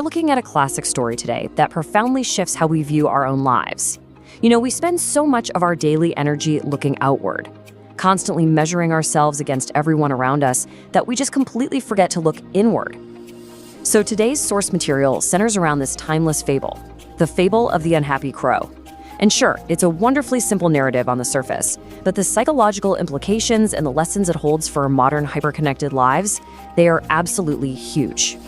looking at a classic story today that profoundly shifts how we view our own lives. We spend so much of our daily energy looking outward, constantly measuring ourselves against everyone around us, that we just completely forget to look inward. So today's source material centers around this timeless fable, the fable of the unhappy crow. And sure, it's a wonderfully simple narrative on the surface, but the psychological implications and the lessons it holds for modern hyper-connected lives, they are absolutely huge.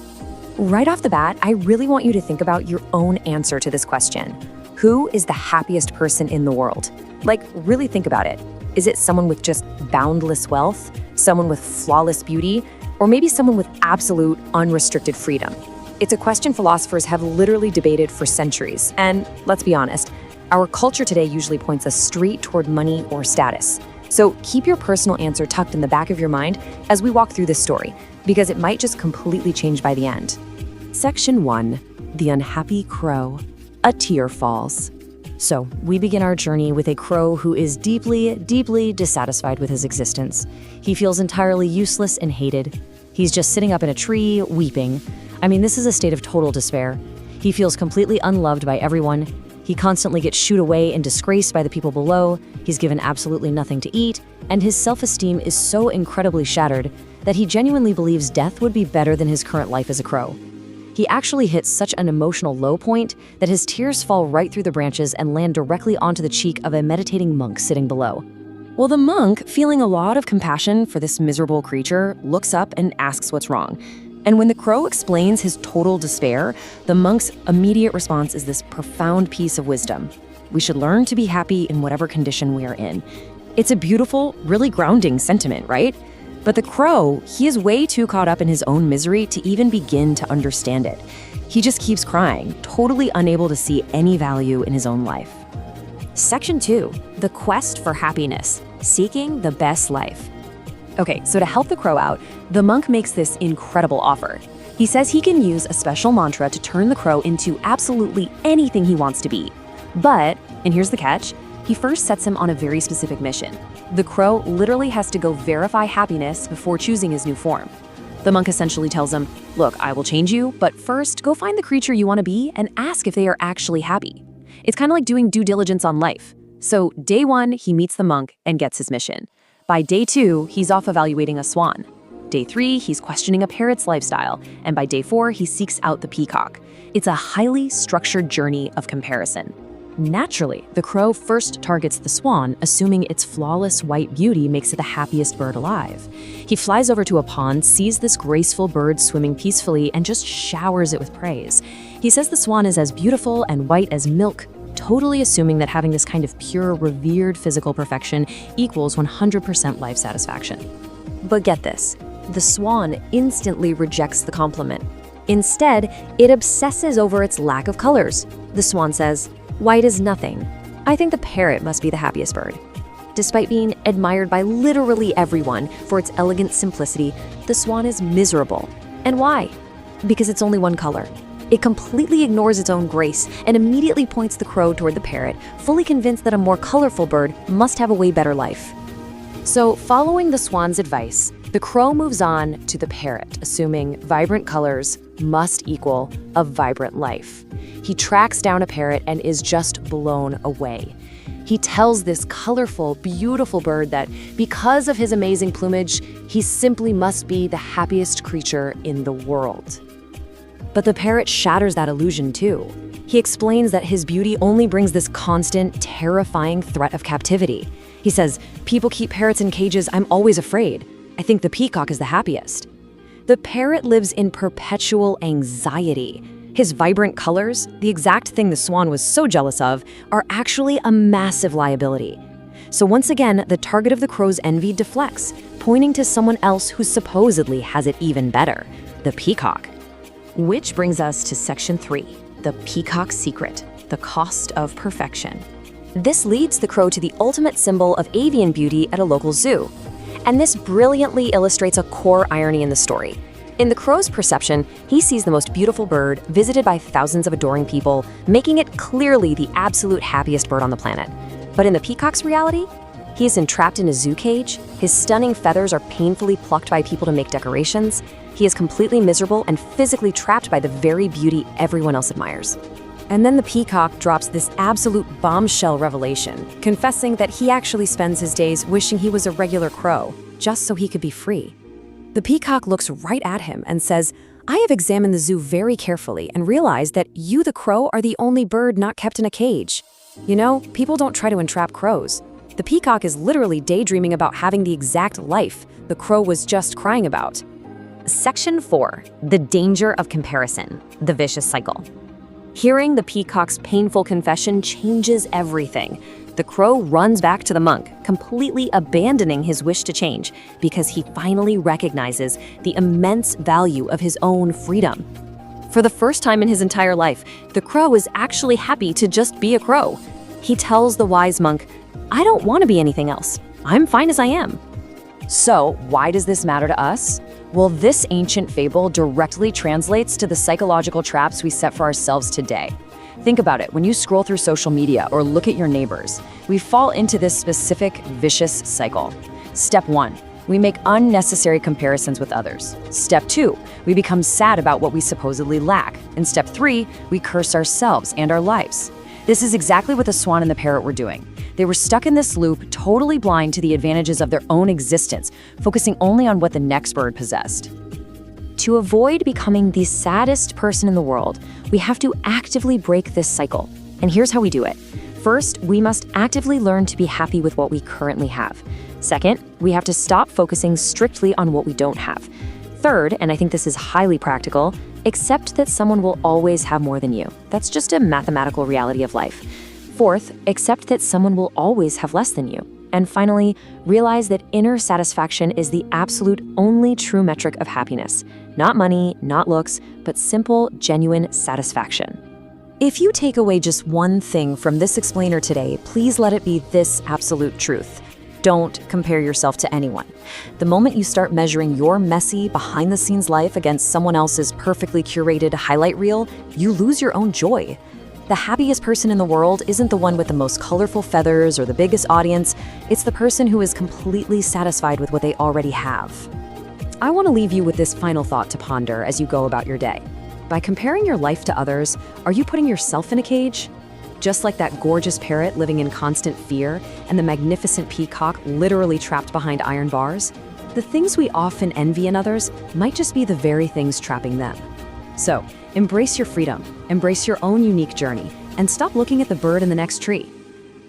Right off the bat, I really want you to think about your own answer to this question. Who is the happiest person in the world? Like, really think about it. Is it someone with just boundless wealth? Someone with flawless beauty? Or maybe someone with absolute, unrestricted freedom? It's a question philosophers have literally debated for centuries. And let's be honest, our culture today usually points us straight toward money or status. So keep your personal answer tucked in the back of your mind as we walk through this story, because it might just completely change by the end. Section 1. The Unhappy Crow. A Tear Falls. So, we begin our journey with a crow who is deeply, deeply dissatisfied with his existence. He feels entirely useless and hated. He's just sitting up in a tree, weeping. This is a state of total despair. He feels completely unloved by everyone. He constantly gets shooed away and disgraced by the people below. He's given absolutely nothing to eat, and his self-esteem is so incredibly shattered that he genuinely believes death would be better than his current life as a crow. He actually hits such an emotional low point that his tears fall right through the branches and land directly onto the cheek of a meditating monk sitting below. Well, the monk, feeling a lot of compassion for this miserable creature, looks up and asks what's wrong. And when the crow explains his total despair, the monk's immediate response is this profound piece of wisdom. We should learn to be happy in whatever condition we are in. It's a beautiful, really grounding sentiment, right? But the crow, he is way too caught up in his own misery to even begin to understand it. He just keeps crying, totally unable to see any value in his own life. Section 2. The Quest for Happiness. Seeking the Best Life. Okay, so to help the crow out, the monk makes this incredible offer. He says he can use a special mantra to turn the crow into absolutely anything he wants to be. But, and here's the catch, he first sets him on a very specific mission. The crow literally has to go verify happiness before choosing his new form. The monk essentially tells him, look, I will change you, but first go find the creature you want to be and ask if they are actually happy. It's kind of like doing due diligence on life. So day 1, he meets the monk and gets his mission. By day 2, he's off evaluating a swan. Day 3, he's questioning a parrot's lifestyle. And by day 4, he seeks out the peacock. It's a highly structured journey of comparison. Naturally, the crow first targets the swan, assuming its flawless white beauty makes it the happiest bird alive. He flies over to a pond, sees this graceful bird swimming peacefully, and just showers it with praise. He says the swan is as beautiful and white as milk, totally assuming that having this kind of pure, revered physical perfection equals 100% life satisfaction. But get this, the swan instantly rejects the compliment. Instead, it obsesses over its lack of colors. The swan says, "White is nothing. I think the parrot must be the happiest bird." Despite being admired by literally everyone for its elegant simplicity, the swan is miserable. And why? Because it's only one color. It completely ignores its own grace and immediately points the crow toward the parrot, fully convinced that a more colorful bird must have a way better life. So, following the swan's advice, the crow moves on to the parrot, assuming vibrant colors must equal a vibrant life. He tracks down a parrot and is just blown away. He tells this colorful, beautiful bird that because of his amazing plumage, he simply must be the happiest creature in the world. But the parrot shatters that illusion too. He explains that his beauty only brings this constant, terrifying threat of captivity. He says, "People keep parrots in cages, I'm always afraid. I think the peacock is the happiest." The parrot lives in perpetual anxiety. His vibrant colors, the exact thing the swan was so jealous of, are actually a massive liability. So once again, the target of the crow's envy deflects, pointing to someone else who supposedly has it even better, the peacock. Which brings us to Section 3, the peacock's secret, the cost of perfection. This leads the crow to the ultimate symbol of avian beauty at a local zoo. And this brilliantly illustrates a core irony in the story. In the crow's perception, he sees the most beautiful bird, visited by thousands of adoring people, making it clearly the absolute happiest bird on the planet. But in the peacock's reality, He is entrapped in a zoo cage. His stunning feathers are painfully plucked by people to make decorations. He is completely miserable and physically trapped by the very beauty everyone else admires. And then the peacock drops this absolute bombshell revelation, confessing that he actually spends his days wishing he was a regular crow, just so he could be free. The peacock looks right at him and says, "I have examined the zoo very carefully and realized that you, the crow, are the only bird not kept in a cage. You know, people don't try to entrap crows." The peacock is literally daydreaming about having the exact life the crow was just crying about. Section 4. The danger of comparison, the vicious cycle. Hearing the peacock's painful confession changes everything. The crow runs back to the monk, completely abandoning his wish to change because he finally recognizes the immense value of his own freedom. For the first time in his entire life, the crow is actually happy to just be a crow. He tells the wise monk, "I don't want to be anything else. I'm fine as I am." So, why does this matter to us? Well, this ancient fable directly translates to the psychological traps we set for ourselves today. Think about it. When you scroll through social media or look at your neighbors, we fall into this specific vicious cycle. Step 1. We make unnecessary comparisons with others. Step 2. We become sad about what we supposedly lack. And Step 3. We curse ourselves and our lives. This is exactly what the swan and the parrot were doing. They were stuck in this loop, totally blind to the advantages of their own existence, focusing only on what the next bird possessed. To avoid becoming the saddest person in the world, we have to actively break this cycle. And here's how we do it. First, we must actively learn to be happy with what we currently have. Second, we have to stop focusing strictly on what we don't have. Third, and I think this is highly practical, accept that someone will always have more than you. That's just a mathematical reality of life. Fourth, accept that someone will always have less than you. And finally, realize that inner satisfaction is the absolute only true metric of happiness. Not money, not looks, but simple, genuine satisfaction. If you take away just one thing from this explainer today, please let it be this absolute truth. Don't compare yourself to anyone. The moment you start measuring your messy, behind-the-scenes life against someone else's perfectly curated highlight reel, you lose your own joy. The happiest person in the world isn't the one with the most colorful feathers or the biggest audience. It's the person who is completely satisfied with what they already have. I want to leave you with this final thought to ponder as you go about your day. By comparing your life to others, are you putting yourself in a cage? Just like that gorgeous parrot living in constant fear and the magnificent peacock literally trapped behind iron bars, the things we often envy in others might just be the very things trapping them. So, embrace your freedom, embrace your own unique journey, and stop looking at the bird in the next tree.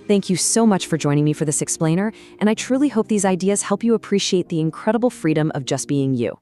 Thank you so much for joining me for this explainer, and I truly hope these ideas help you appreciate the incredible freedom of just being you.